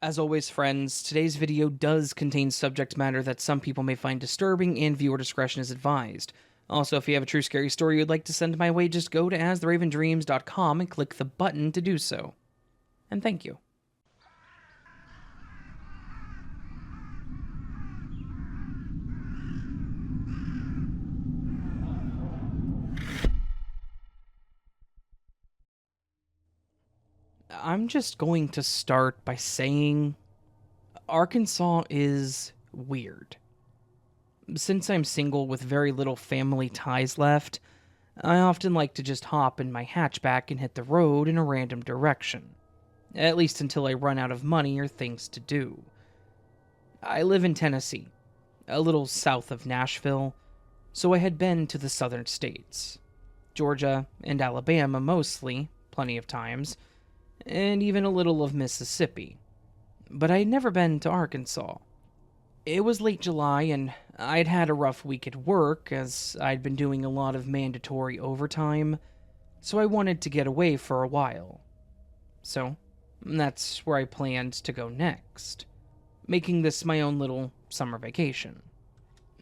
As always, friends, today's video does contain subject matter that some people may find disturbing, and viewer discretion is advised. Also, if you have a true scary story you'd like to send my way, just go to astheravendreams.com and click the button to do so. And thank you. I'm just going to start by saying Arkansas is weird. Since I'm single with very little family ties left, I often like to just hop in my hatchback and hit the road in a random direction, at least until I run out of money or things to do. I live in Tennessee, a little south of Nashville, so I had been to the southern states, Georgia and Alabama mostly, plenty of times, and even a little of Mississippi. But I had never been to Arkansas. It was late July, and I'd had a rough week at work as I'd been doing a lot of mandatory overtime, so I wanted to get away for a while. So, that's where I planned to go next, making this my own little summer vacation.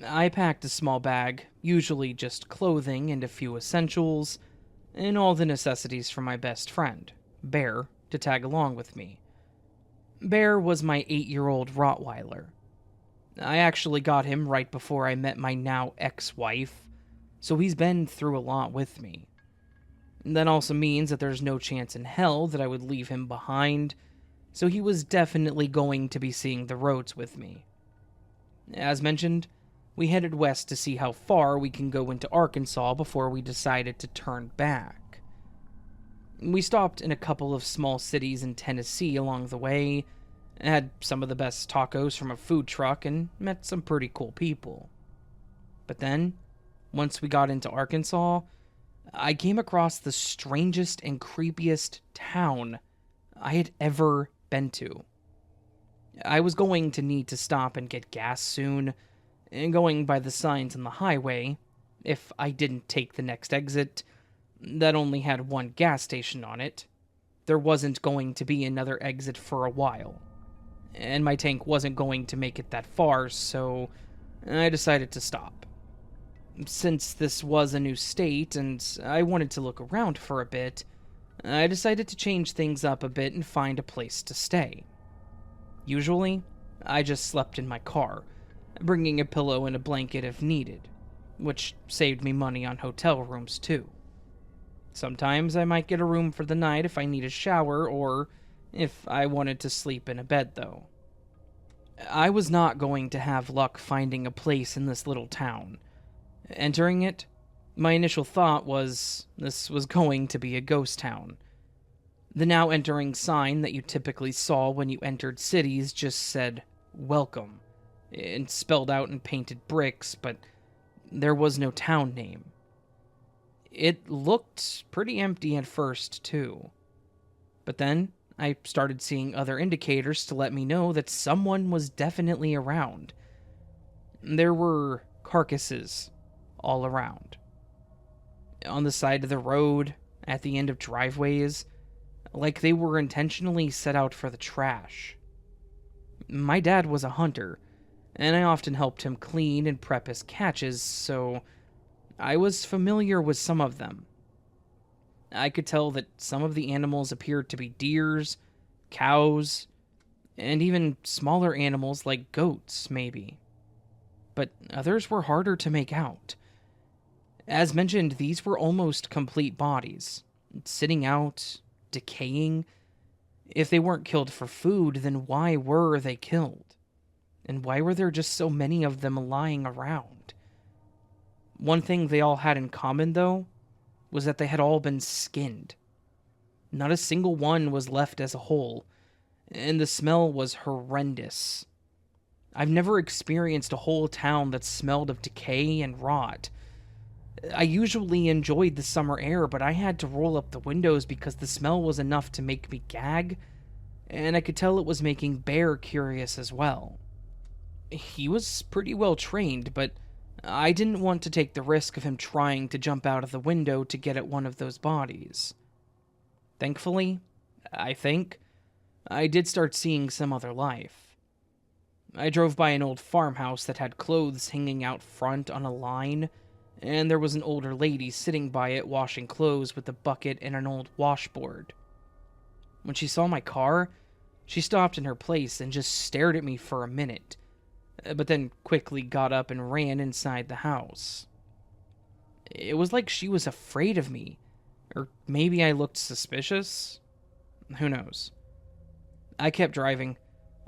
I packed a small bag, usually just clothing and a few essentials, and all the necessities for my best friend, Bear, to tag along with me. Bear was my 8-year-old Rottweiler. I actually got him right before I met my now ex-wife, so he's been through a lot with me. That also means that there's no chance in hell that I would leave him behind, so he was definitely going to be seeing the roads with me. As mentioned, we headed west to see how far we can go into Arkansas before we decided to turn back. We stopped in a couple of small cities in Tennessee along the way, had some of the best tacos from a food truck, and met some pretty cool people. But then, once we got into Arkansas, I came across the strangest and creepiest town I had ever been to. I was going to need to stop and get gas soon, and going by the signs on the highway, if I didn't take the next exit, that only had one gas station on it, there wasn't going to be another exit for a while. And my tank wasn't going to make it that far, so I decided to stop. Since this was a new state and I wanted to look around for a bit, I decided to change things up a bit and find a place to stay. Usually, I just slept in my car, bringing a pillow and a blanket if needed, which saved me money on hotel rooms too. Sometimes I might get a room for the night if I need a shower or if I wanted to sleep in a bed, though. I was not going to have luck finding a place in this little town. Entering it, my initial thought was this was going to be a ghost town. The now entering sign that you typically saw when you entered cities just said, "Welcome," and spelled out in painted bricks, but there was no town name. It looked pretty empty at first, too. But then, I started seeing other indicators to let me know that someone was definitely around. There were carcasses all around. On the side of the road, at the end of driveways, like they were intentionally set out for the trash. My dad was a hunter, and I often helped him clean and prep his catches, so I was familiar with some of them. I could tell that some of the animals appeared to be deers, cows, and even smaller animals like goats, maybe. But others were harder to make out. As mentioned, these were almost complete bodies, sitting out, decaying. If they weren't killed for food, then why were they killed? And why were there just so many of them lying around? One thing they all had in common, though, was that they had all been skinned. Not a single one was left as a whole, and the smell was horrendous. I've never experienced a whole town that smelled of decay and rot. I usually enjoyed the summer air, but I had to roll up the windows because the smell was enough to make me gag, and I could tell it was making Bear curious as well. He was pretty well trained, but I didn't want to take the risk of him trying to jump out of the window to get at one of those bodies. Thankfully, I think, I did start seeing some other life. I drove by an old farmhouse that had clothes hanging out front on a line, and there was an older lady sitting by it washing clothes with a bucket and an old washboard. When she saw my car, she stopped in her place and just stared at me for a minute, but then quickly got up and ran inside the house. It was like she was afraid of me, or maybe I looked suspicious. Who knows? I kept driving.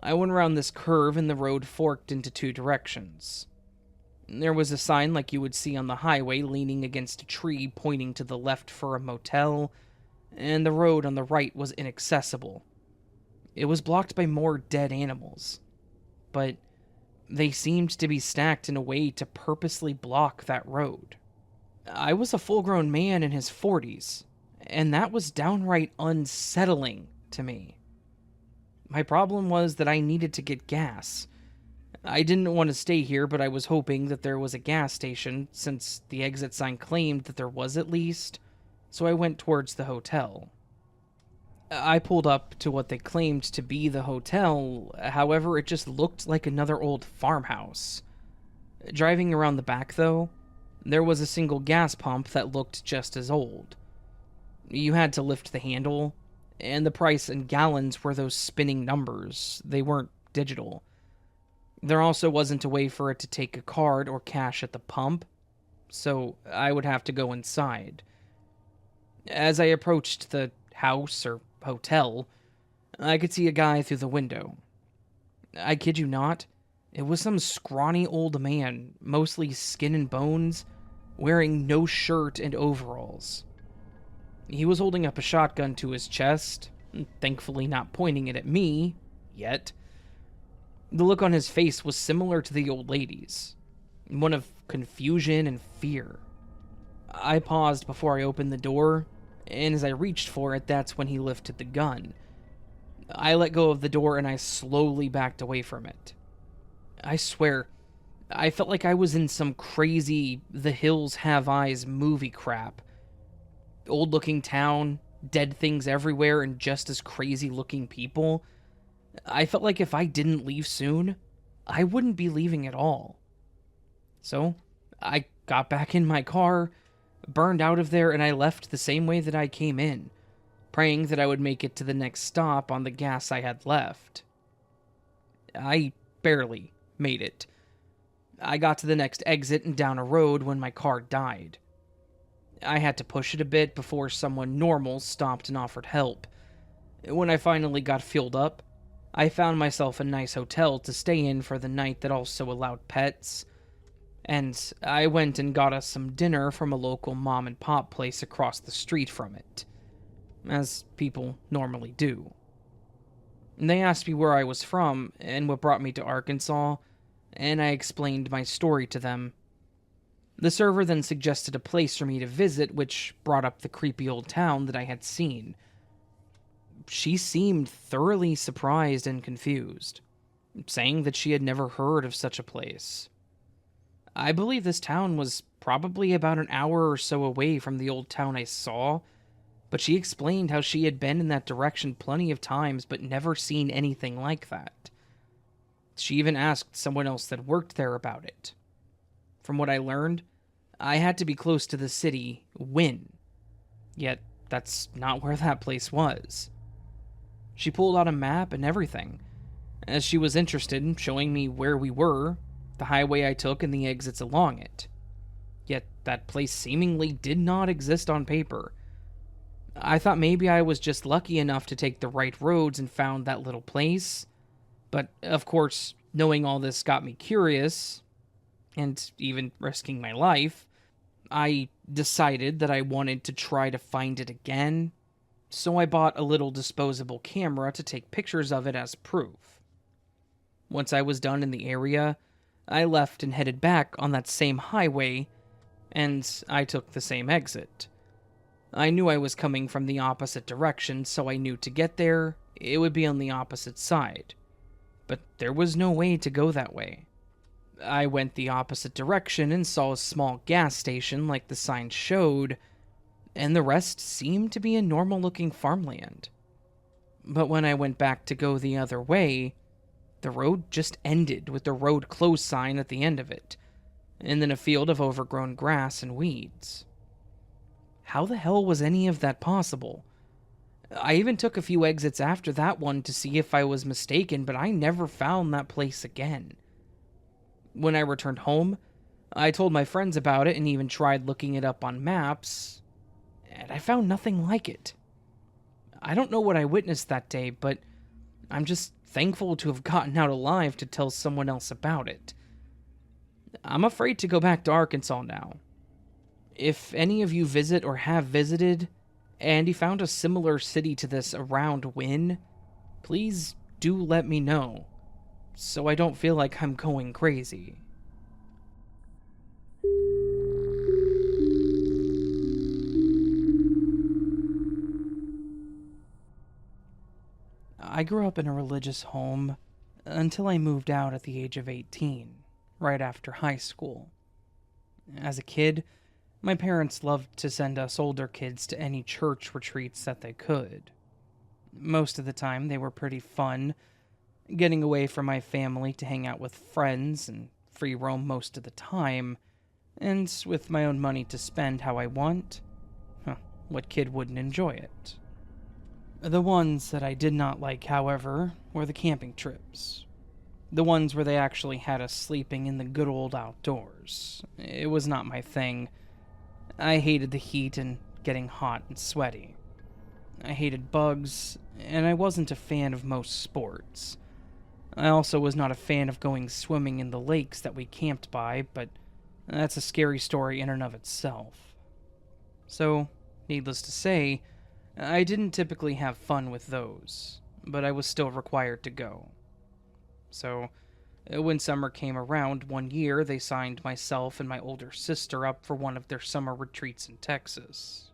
I went around this curve and the road forked into two directions. There was a sign like you would see on the highway leaning against a tree pointing to the left for a motel, and the road on the right was inaccessible. It was blocked by more dead animals, but they seemed to be stacked in a way to purposely block that road. I was a full-grown man in his 40s, and that was downright unsettling to me. My problem was that I needed to get gas. I didn't want to stay here, but I was hoping that there was a gas station, since the exit sign claimed that there was at least, so I went towards the hotel. I pulled up to what they claimed to be the hotel, however, it just looked like another old farmhouse. Driving around the back, though, there was a single gas pump that looked just as old. You had to lift the handle, and the price in gallons were those spinning numbers. They weren't digital. There also wasn't a way for it to take a card or cash at the pump, so I would have to go inside. As I approached the house or hotel, I could see a guy through the window. I kid you not, it was some scrawny old man, mostly skin and bones, wearing no shirt and overalls. He was holding up a shotgun to his chest, thankfully not pointing it at me, yet. The look on his face was similar to the old lady's, one of confusion and fear. I paused before I opened the door, and as I reached for it, that's when he lifted the gun. I let go of the door and I slowly backed away from it. I swear, I felt like I was in some crazy The Hills Have Eyes movie crap. Old-looking town, dead things everywhere, and just as crazy-looking people. I felt like if I didn't leave soon, I wouldn't be leaving at all. So, I got back in my car, burned out of there, and I left the same way that I came in, praying that I would make it to the next stop on the gas I had left. I barely made it. I got to the next exit and down a road when my car died. I had to push it a bit before someone normal stopped and offered help. When I finally got filled up, I found myself a nice hotel to stay in for the night that also allowed pets, and I went and got us some dinner from a local mom-and-pop place across the street from it, as people normally do. They asked me where I was from and what brought me to Arkansas, and I explained my story to them. The server then suggested a place for me to visit, which brought up the creepy old town that I had seen. She seemed thoroughly surprised and confused, saying that she had never heard of such a place. I believe this town was probably about an hour or so away from the old town I saw, but she explained how she had been in that direction plenty of times but never seen anything like that. She even asked someone else that worked there about it. From what I learned, I had to be close to the city, Wynn. Yet, that's not where that place was. She pulled out a map and everything, as she was interested in showing me where we were, the highway I took, and the exits along it. Yet, that place seemingly did not exist on paper. I thought maybe I was just lucky enough to take the right roads and found that little place, but, of course, knowing all this got me curious, and even risking my life, I decided that I wanted to try to find it again, so I bought a little disposable camera to take pictures of it as proof. Once I was done in the area, I left and headed back on that same highway, and I took the same exit. I knew I was coming from the opposite direction, so I knew to get there, it would be on the opposite side. But there was no way to go that way. I went the opposite direction and saw a small gas station like the sign showed, and the rest seemed to be a normal-looking farmland. But when I went back to go the other way, the road just ended with the road closed sign at the end of it, and then a field of overgrown grass and weeds. How the hell was any of that possible? I even took a few exits after that one to see if I was mistaken, but I never found that place again. When I returned home, I told my friends about it and even tried looking it up on maps, and I found nothing like it. I don't know what I witnessed that day, but I'm just thankful to have gotten out alive to tell someone else about it. I'm afraid to go back to Arkansas now. If any of you visit or have visited, and you found a similar city to this around Wynn, please do let me know, so I don't feel like I'm going crazy. I grew up in a religious home until I moved out at the age of 18, right after high school. As a kid, my parents loved to send us older kids to any church retreats that they could. Most of the time, they were pretty fun, getting away from my family to hang out with friends and free roam most of the time, and with my own money to spend how I want. What kid wouldn't enjoy it? The ones that I did not like, however, were the camping trips. The ones where they actually had us sleeping in the good old outdoors. It was not my thing. I hated the heat and getting hot and sweaty. I hated bugs, and I wasn't a fan of most sports. I also was not a fan of going swimming in the lakes that we camped by, but that's a scary story in and of itself. So, needless to say, I didn't typically have fun with those, but I was still required to go. So, when summer came around one year, they signed myself and my older sister up for one of their summer retreats in Texas.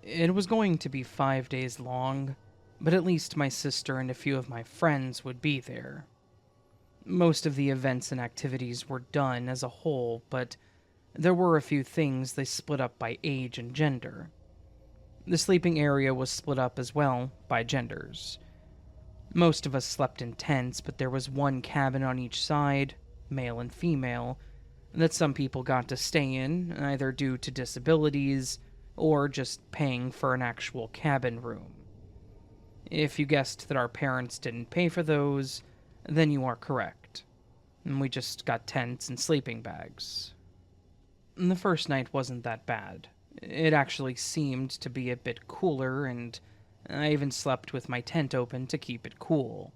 It was going to be 5 days long, but at least my sister and a few of my friends would be there. Most of the events and activities were done as a whole, but there were a few things they split up by age and gender. The sleeping area was split up as well by genders. Most of us slept in tents, but there was one cabin on each side, male and female, that some people got to stay in, either due to disabilities or just paying for an actual cabin room. If you guessed that our parents didn't pay for those, then you are correct. We just got tents and sleeping bags. The first night wasn't that bad. It actually seemed to be a bit cooler, and I even slept with my tent open to keep it cool.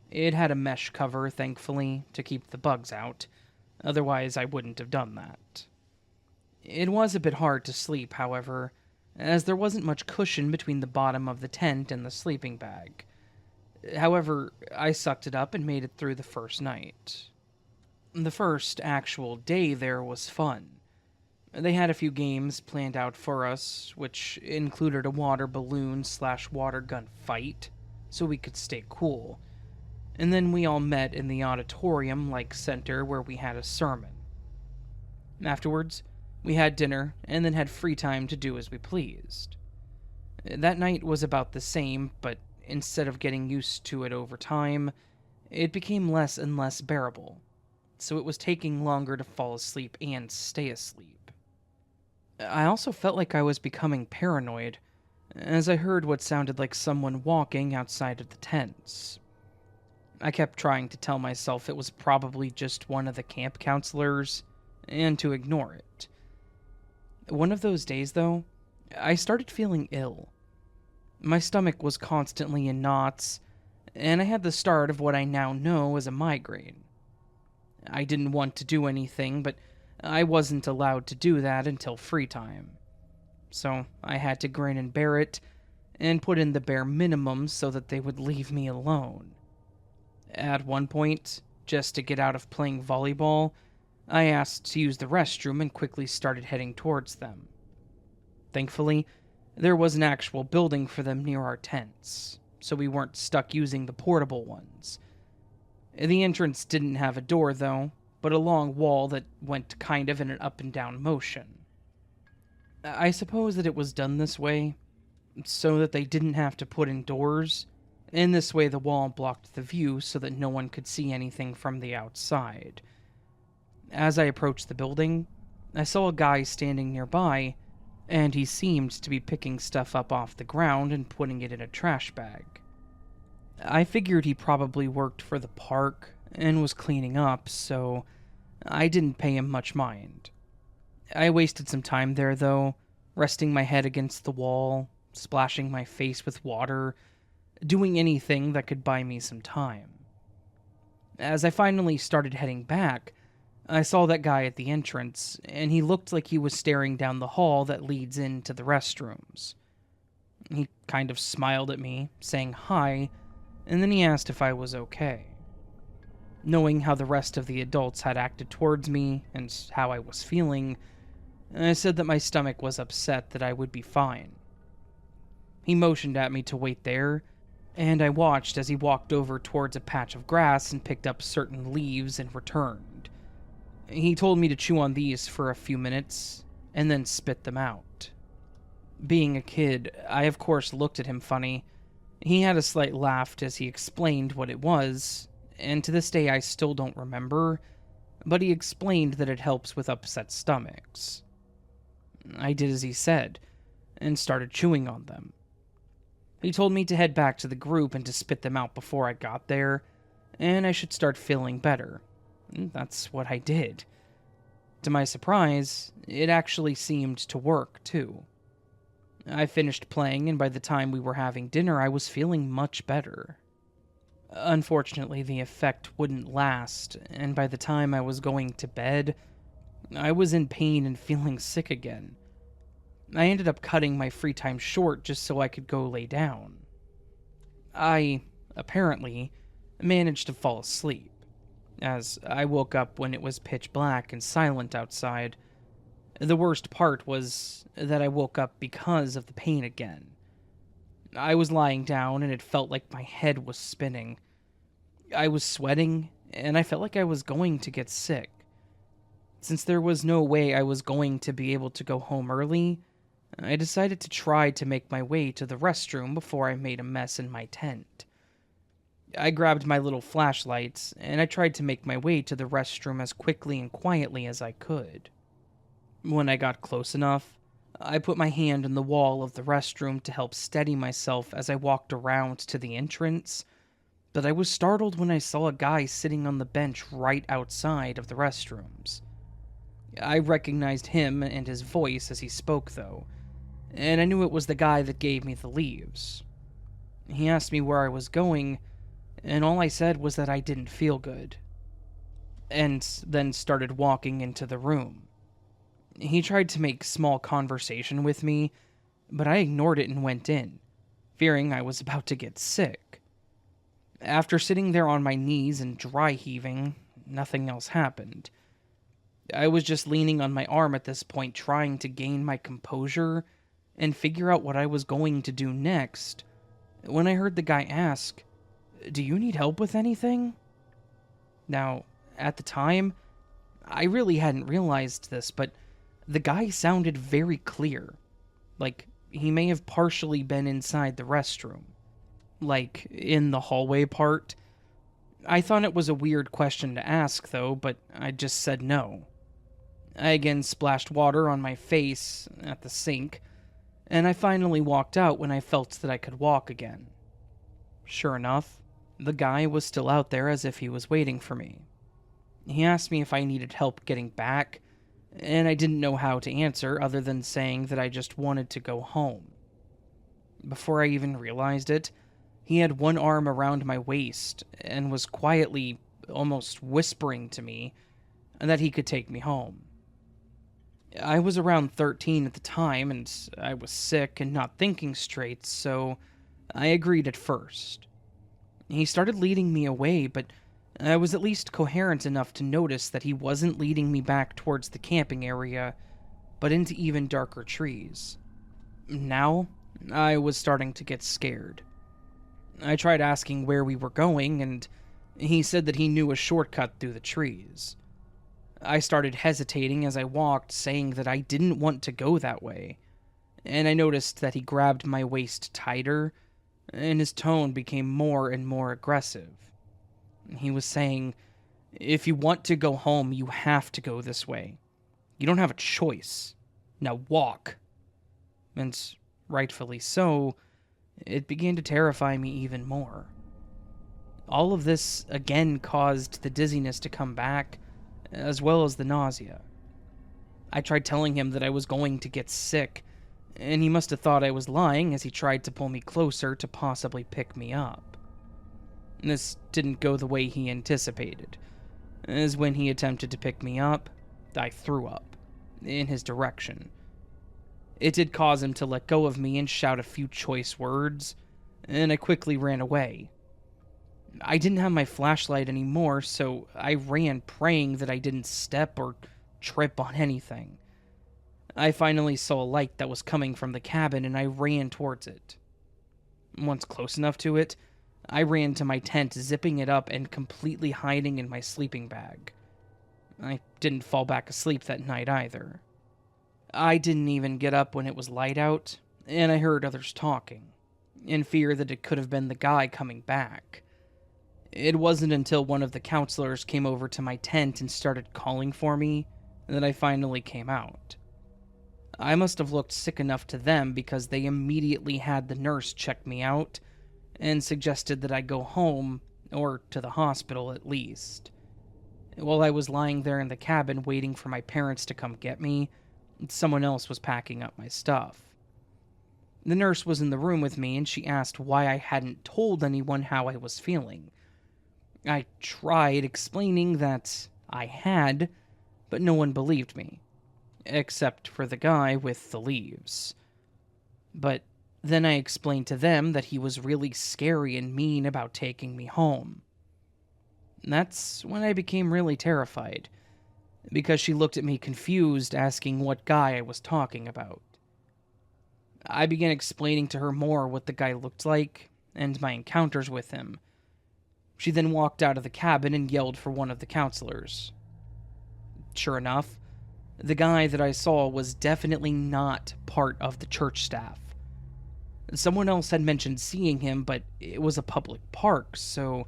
It had a mesh cover, thankfully, to keep the bugs out. Otherwise, I wouldn't have done that. It was a bit hard to sleep, however, as there wasn't much cushion between the bottom of the tent and the sleeping bag. However, I sucked it up and made it through the first night. The first actual day there was fun. They had a few games planned out for us, which included a water balloon/water gun fight, so we could stay cool. And then we all met in the auditorium-like center where we had a sermon. Afterwards, we had dinner, and then had free time to do as we pleased. That night was about the same, but instead of getting used to it over time, it became less and less bearable, so it was taking longer to fall asleep and stay asleep. I also felt like I was becoming paranoid, as I heard what sounded like someone walking outside of the tents. I kept trying to tell myself it was probably just one of the camp counselors, and to ignore it. One of those days, though, I started feeling ill. My stomach was constantly in knots, and I had the start of what I now know as a migraine. I didn't want to do anything, but I wasn't allowed to do that until free time. So I had to grin and bear it, and put in the bare minimum so that they would leave me alone. At one point, just to get out of playing volleyball, I asked to use the restroom and quickly started heading towards them. Thankfully, there was an actual building for them near our tents, so we weren't stuck using the portable ones. The entrance didn't have a door, though, but a long wall that went kind of in an up and down motion. I suppose that it was done this way so that they didn't have to put in doors. In this way, the wall blocked the view so that no one could see anything from the outside. As I approached the building, I saw a guy standing nearby, and he seemed to be picking stuff up off the ground and putting it in a trash bag. I figured he probably worked for the park and was cleaning up, so I didn't pay him much mind. I wasted some time there, though, resting my head against the wall, splashing my face with water, doing anything that could buy me some time. As I finally started heading back, I saw that guy at the entrance, and he looked like he was staring down the hall that leads into the restrooms. He kind of smiled at me, saying hi, and then he asked if I was okay. Knowing how the rest of the adults had acted towards me and how I was feeling, I said that my stomach was upset that I would be fine. He motioned at me to wait there, and I watched as he walked over towards a patch of grass and picked up certain leaves and returned. He told me to chew on these for a few minutes, and then spit them out. Being a kid, I of course looked at him funny. He had a slight laugh as he explained what it was, and to this day I still don't remember, but he explained that it helps with upset stomachs. I did as he said, and started chewing on them. He told me to head back to the group and to spit them out before I got there, and I should start feeling better. That's what I did. To my surprise, it actually seemed to work, too. I finished playing, and by the time we were having dinner, I was feeling much better. Unfortunately, the effect wouldn't last, and by the time I was going to bed, I was in pain and feeling sick again. I ended up cutting my free time short just so I could go lay down. I, apparently, managed to fall asleep, as I woke up when it was pitch black and silent outside. The worst part was that I woke up because of the pain again. I was lying down and it felt like my head was spinning. I was sweating, and I felt like I was going to get sick. Since there was no way I was going to be able to go home early, I decided to try to make my way to the restroom before I made a mess in my tent. I grabbed my little flashlights, and I tried to make my way to the restroom as quickly and quietly as I could. When I got close enough, I put my hand on the wall of the restroom to help steady myself as I walked around to the entrance, but I was startled when I saw a guy sitting on the bench right outside of the restrooms. I recognized him and his voice as he spoke, though, and I knew it was the guy that gave me the leaves. He asked me where I was going, and all I said was that I didn't feel good, and then started walking into the room. He tried to make small conversation with me, but I ignored it and went in, fearing I was about to get sick. After sitting there on my knees and dry heaving, nothing else happened. I was just leaning on my arm at this point, trying to gain my composure and figure out what I was going to do next, when I heard the guy ask, "Do you need help with anything?" Now, at the time, I really hadn't realized this, but the guy sounded very clear. Like, he may have partially been inside the restroom. Like, in the hallway part. I thought it was a weird question to ask, though, but I just said no. I again splashed water on my face at the sink, and I finally walked out when I felt that I could walk again. Sure enough, the guy was still out there as if he was waiting for me. He asked me if I needed help getting back, and I didn't know how to answer other than saying that I just wanted to go home. Before I even realized it, he had one arm around my waist and was quietly, almost whispering to me, that he could take me home. I was around 13 at the time, and I was sick and not thinking straight, so I agreed at first. He started leading me away, but I was at least coherent enough to notice that he wasn't leading me back towards the camping area, but into even darker trees. Now, I was starting to get scared. I tried asking where we were going, and he said that he knew a shortcut through the trees. I started hesitating as I walked, saying that I didn't want to go that way, and I noticed that he grabbed my waist tighter, and his tone became more and more aggressive. He was saying, "If you want to go home, you have to go this way. You don't have a choice. Now walk." And rightfully so, it began to terrify me even more. All of this again caused the dizziness to come back, as well as the nausea. I tried telling him that I was going to get sick, and he must have thought I was lying as he tried to pull me closer to possibly pick me up. This didn't go the way he anticipated, as when he attempted to pick me up, I threw up, in his direction. It did cause him to let go of me and shout a few choice words, and I quickly ran away. I didn't have my flashlight anymore, so I ran praying that I didn't step or trip on anything. I finally saw a light that was coming from the cabin, and I ran towards it. Once close enough to it, I ran to my tent, zipping it up and completely hiding in my sleeping bag. I didn't fall back asleep that night either. I didn't even get up when it was light out, and I heard others talking, in fear that it could have been the guy coming back. It wasn't until one of the counselors came over to my tent and started calling for me that I finally came out. I must have looked sick enough to them because they immediately had the nurse check me out and suggested that I go home, or to the hospital at least. While I was lying there in the cabin waiting for my parents to come get me, someone else was packing up my stuff. The nurse was in the room with me, and she asked why I hadn't told anyone how I was feeling. I tried explaining that I had, but no one believed me, except for the guy with the leaves. But then I explained to them that he was really scary and mean about taking me home. That's when I became really terrified, because she looked at me confused, asking what guy I was talking about. I began explaining to her more what the guy looked like, and my encounters with him. She then walked out of the cabin and yelled for one of the counselors. Sure enough, the guy that I saw was definitely not part of the church staff. Someone else had mentioned seeing him, but it was a public park, so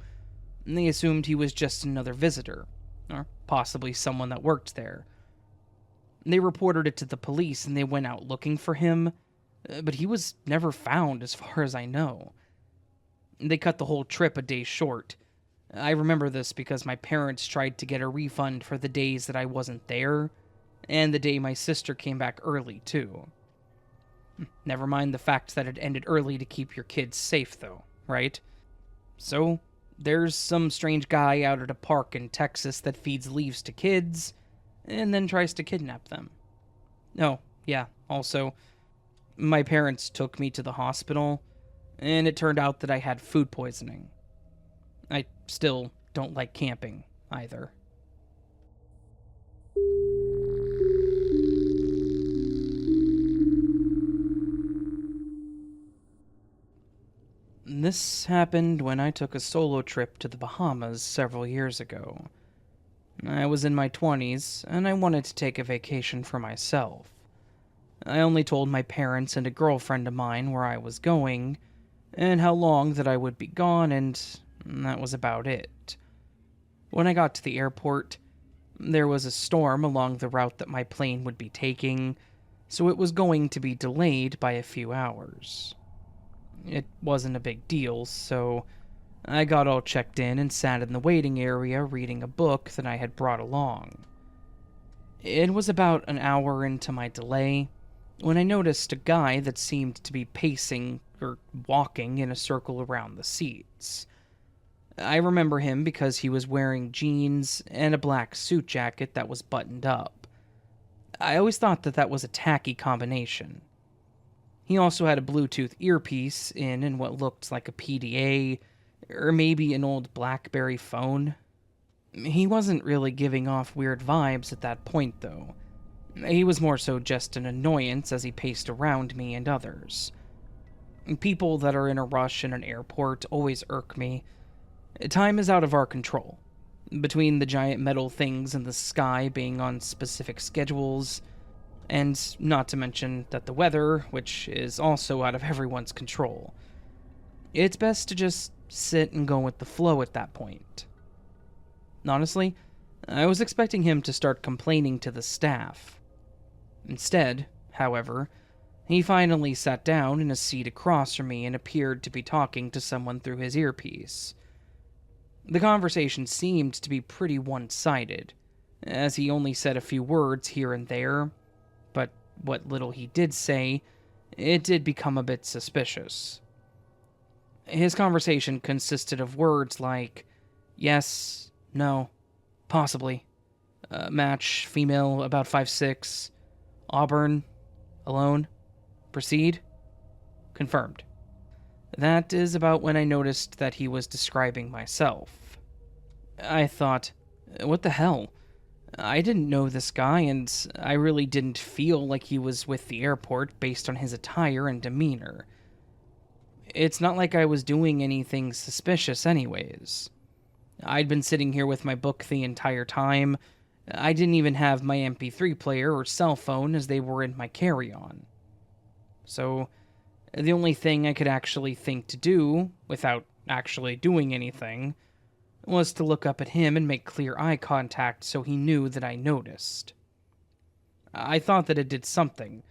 they assumed he was just another visitor, or possibly someone that worked there. They reported it to the police, and they went out looking for him, but he was never found as far as I know. They cut the whole trip a day short. I remember this because my parents tried to get a refund for the days that I wasn't there, and the day my sister came back early, too. Never mind the fact that it ended early to keep your kids safe, though, right? So, there's some strange guy out at a park in Texas that feeds leaves to kids, and then tries to kidnap them. Oh, yeah, also, my parents took me to the hospital, and it turned out that I had food poisoning. I still don't like camping, either. This happened when I took a solo trip to the Bahamas several years ago. I was in my 20s, and I wanted to take a vacation for myself. I only told my parents and a girlfriend of mine where I was going, and how long that I would be gone, and that was about it. When I got to the airport, there was a storm along the route that my plane would be taking, so it was going to be delayed by a few hours. It wasn't a big deal, so I got all checked in and sat in the waiting area reading a book that I had brought along. It was about an hour into my delay when I noticed a guy that seemed to be pacing or walking in a circle around the seats. I remember him because he was wearing jeans and a black suit jacket that was buttoned up. I always thought that that was a tacky combination. He also had a Bluetooth earpiece in what looked like a PDA, or maybe an old BlackBerry phone. He wasn't really giving off weird vibes at that point, though. He was more so just an annoyance as he paced around me and others. People that are in a rush in an airport always irk me. Time is out of our control. Between the giant metal things in the sky being on specific schedules, And not to mention that the weather, which is also out of everyone's control. It's best to just sit and go with the flow at that point. Honestly, I was expecting him to start complaining to the staff. Instead, however, he finally sat down in a seat across from me and appeared to be talking to someone through his earpiece. The conversation seemed to be pretty one-sided, as he only said a few words here and there, but what little he did say, it did become a bit suspicious. His conversation consisted of words like, yes, no, possibly, match, female, about 5'6", Auburn, alone, proceed, confirmed. That is about when I noticed that he was describing myself. I thought, what the hell? I didn't know this guy, and I really didn't feel like he was with the airport based on his attire and demeanor. It's not like I was doing anything suspicious anyways. I'd been sitting here with my book the entire time. I didn't even have my MP3 player or cell phone as they were in my carry-on. So, the only thing I could actually think to do, without actually doing anything, was to look up at him and make clear eye contact so he knew that I noticed. I thought that it did something,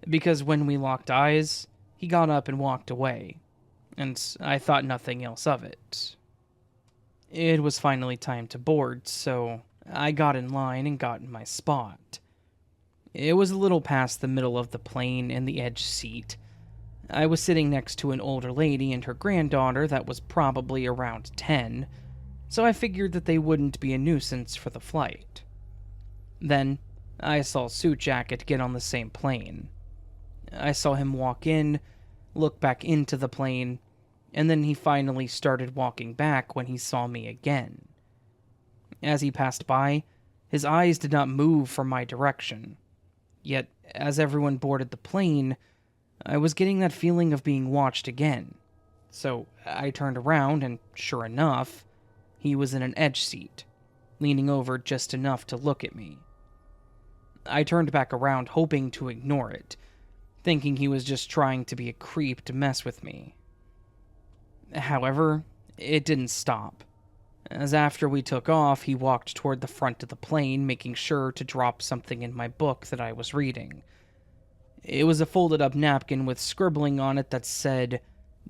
because when we locked eyes, he got up and walked away, and I thought nothing else of it. It was finally time to board, so I got in line and got in my spot. It was a little past the middle of the plane in the edge seat. I was sitting next to an older lady and her granddaughter that was probably around 10, so I figured that they wouldn't be a nuisance for the flight. Then, I saw Suit Jacket get on the same plane. I saw him walk in, look back into the plane, and then he finally started walking back when he saw me again. As he passed by, his eyes did not move from my direction. Yet, as everyone boarded the plane, I was getting that feeling of being watched again. So I turned around, and sure enough, he was in an edge seat, leaning over just enough to look at me. I turned back around, hoping to ignore it, thinking he was just trying to be a creep to mess with me. However, it didn't stop, as after we took off, he walked toward the front of the plane, making sure to drop something in my book that I was reading. It was a folded-up napkin with scribbling on it that said,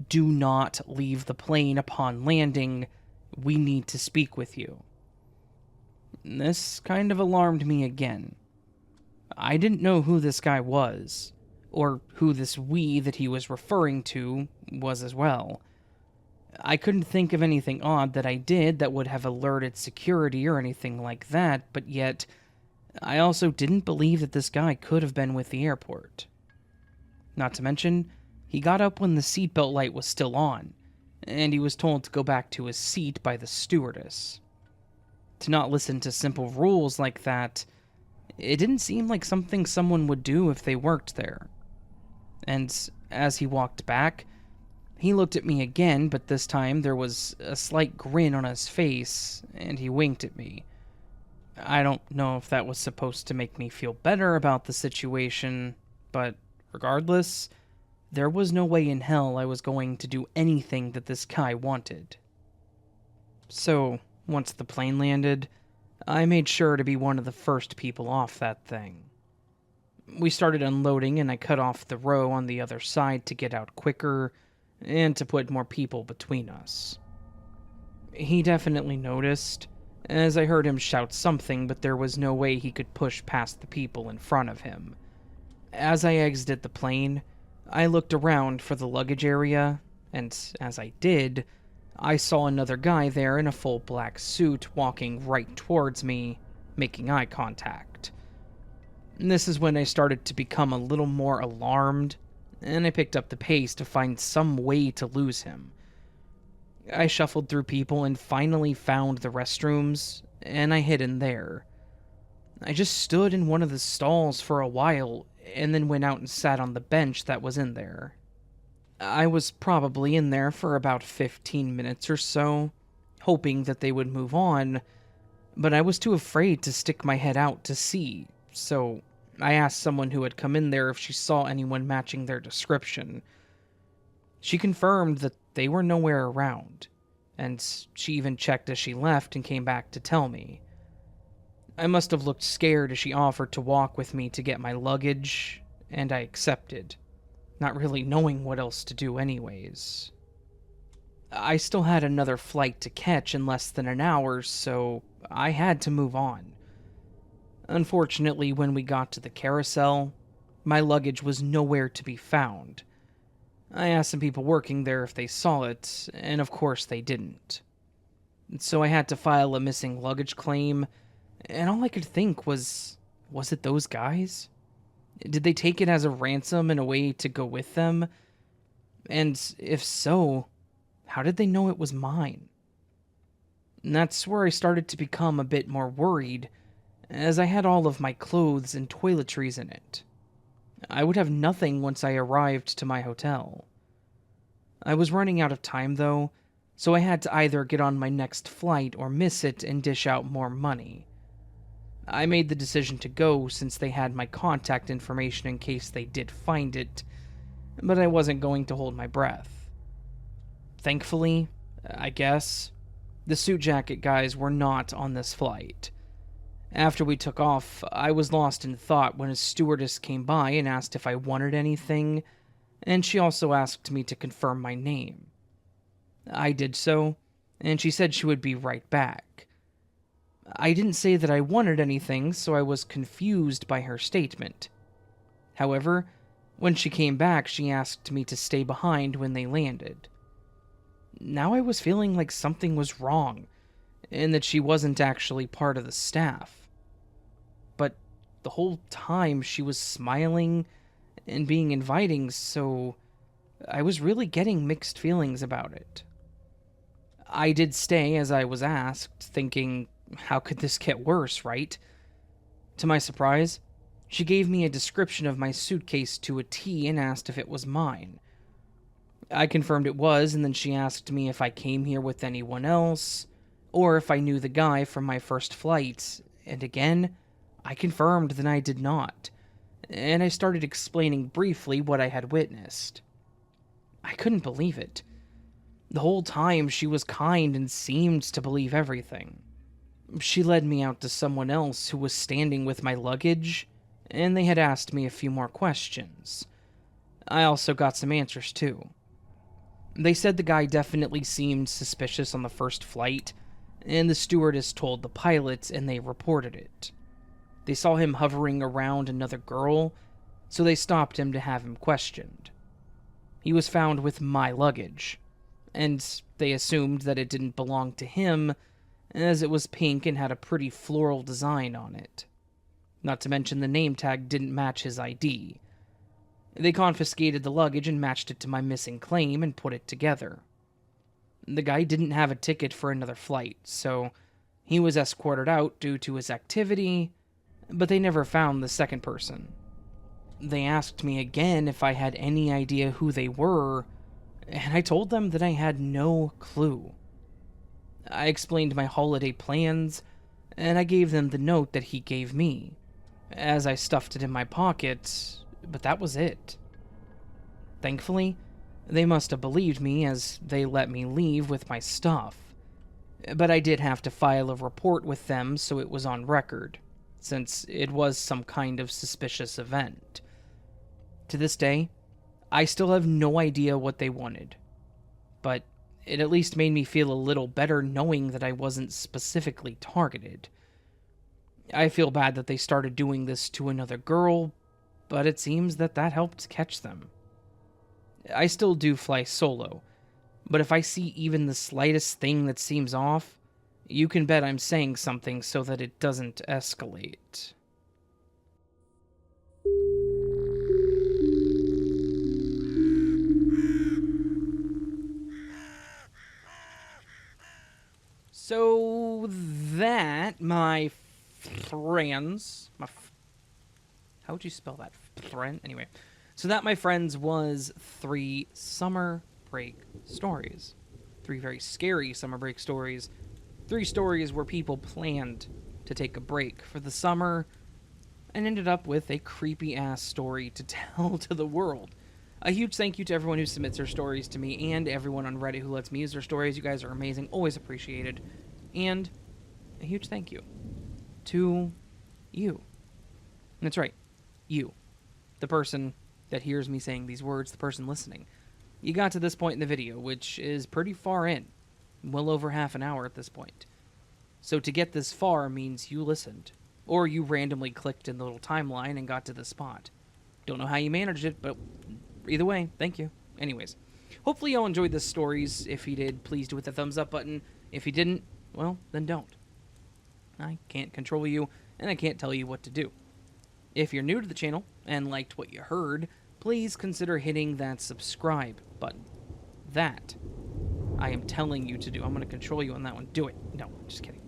"Do not leave the plane upon landing. We need to speak with you." This kind of alarmed me again. I didn't know who this guy was, or who this we that he was referring to was as well. I couldn't think of anything odd that I did that would have alerted security or anything like that, but yet, I also didn't believe that this guy could have been with the airport. Not to mention, he got up when the seatbelt light was still on, and he was told to go back to his seat by the stewardess. To not listen to simple rules like that, it didn't seem like something someone would do if they worked there. And as he walked back, he looked at me again, but this time there was a slight grin on his face, and he winked at me. I don't know if that was supposed to make me feel better about the situation, but regardless, there was no way in hell I was going to do anything that this guy wanted. So, once the plane landed, I made sure to be one of the first people off that thing. We started unloading, and I cut off the row on the other side to get out quicker, and to put more people between us. He definitely noticed, as I heard him shout something, but there was no way he could push past the people in front of him. As I exited the plane, I looked around for the luggage area, and as I did, I saw another guy there in a full black suit walking right towards me, making eye contact. This is when I started to become a little more alarmed, and I picked up the pace to find some way to lose him. I shuffled through people and finally found the restrooms, and I hid in there. I just stood in one of the stalls for a while, and then went out and sat on the bench that was in there. I was probably in there for about 15 minutes or so, hoping that they would move on, but I was too afraid to stick my head out to see, so I asked someone who had come in there if she saw anyone matching their description. She confirmed that they were nowhere around, and she even checked as she left and came back to tell me. I must have looked scared as she offered to walk with me to get my luggage, and I accepted, not really knowing what else to do anyways. I still had another flight to catch in less than an hour, so I had to move on. Unfortunately, when we got to the carousel, my luggage was nowhere to be found. I asked some people working there if they saw it, and of course they didn't. So I had to file a missing luggage claim, and all I could think was it those guys? Did they take it as a ransom and a way to go with them? And if so, how did they know it was mine? And that's where I started to become a bit more worried, as I had all of my clothes and toiletries in it. I would have nothing once I arrived to my hotel. I was running out of time, though, so I had to either get on my next flight or miss it and dish out more money. I made the decision to go since they had my contact information in case they did find it, but I wasn't going to hold my breath. Thankfully, I guess, the suit jacket guys were not on this flight. After we took off, I was lost in thought when a stewardess came by and asked if I wanted anything, and she also asked me to confirm my name. I did so, and she said she would be right back. I didn't say that I wanted anything, so I was confused by her statement. However, when she came back, she asked me to stay behind when they landed. Now I was feeling like something was wrong, and that she wasn't actually part of the staff. But the whole time she was smiling and being inviting, so I was really getting mixed feelings about it. I did stay as I was asked, thinking, how could this get worse, right? To my surprise, she gave me a description of my suitcase to a T and asked if it was mine. I confirmed it was, and then she asked me if I came here with anyone else, or if I knew the guy from my first flight, and again, I confirmed that I did not, and I started explaining briefly what I had witnessed. I couldn't believe it. The whole time she was kind and seemed to believe everything. She led me out to someone else who was standing with my luggage, and they had asked me a few more questions. I also got some answers too. They said the guy definitely seemed suspicious on the first flight, and the stewardess told the pilot and they reported it. They saw him hovering around another girl, so they stopped him to have him questioned. He was found with my luggage, and they assumed that it didn't belong to him, as it was pink and had a pretty floral design on it. Not to mention the name tag didn't match his ID. They confiscated the luggage and matched it to my missing claim and put it together. The guy didn't have a ticket for another flight, so he was escorted out due to his activity, but they never found the second person. They asked me again if I had any idea who they were, and I told them that I had no clue. I explained my holiday plans, and I gave them the note that he gave me, as I stuffed it in my pocket, but that was it. Thankfully, they must have believed me as they let me leave with my stuff, but I did have to file a report with them so it was on record, since it was some kind of suspicious event. To this day, I still have no idea what they wanted, but it at least made me feel a little better knowing that I wasn't specifically targeted. I feel bad that they started doing this to another girl, but it seems that helped catch them. I still do fly solo, but if I see even the slightest thing that seems off, you can bet I'm saying something so that it doesn't escalate. So that, my friends, how would you spell that? Friend? Anyway, so that, my friends, was 3 summer break stories. 3 very scary summer break stories. 3 stories where people planned to take a break for the summer. and ended up with a creepy-ass story to tell to the world. A huge thank you to everyone who submits their stories to me and everyone on Reddit who lets me use their stories. You guys are amazing, always appreciated. And a huge thank you to you. That's right, you. The person that hears me saying these words, the person listening. You got to this point in the video, which is pretty far in. Well over half an hour at this point. So to get this far means you listened. Or you randomly clicked in the little timeline and got to this spot. Don't know how you managed it, but either way, thank you. Anyways, hopefully y'all enjoyed the stories. If you did, please do hit the thumbs up button. If you didn't, well, then don't. I can't control you, and I can't tell you what to do. If you're new to the channel and liked what you heard, please consider hitting that subscribe button. That I am telling you to do. I'm going to control you on that one. Do it. No, just kidding.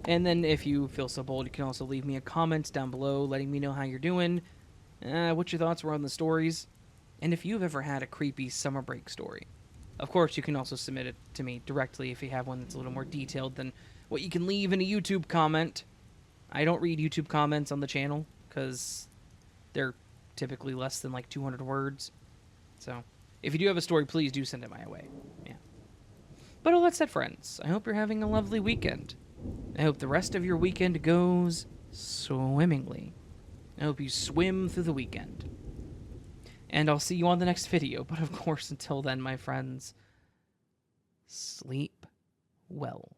And then if you feel so bold, you can also leave me a comment down below letting me know how you're doing, what your thoughts were on the stories, and if you've ever had a creepy summer break story. Of course, you can also submit it to me directly if you have one that's a little more detailed than what you can leave in a YouTube comment. I don't read YouTube comments on the channel because they're typically less than like 200 words. So if you do have a story, please do send it my way. Yeah. But all that said, friends, I hope you're having a lovely weekend. I hope the rest of your weekend goes swimmingly. I hope you swim through the weekend. And I'll see you on the next video. But of course, until then, my friends, sleep well.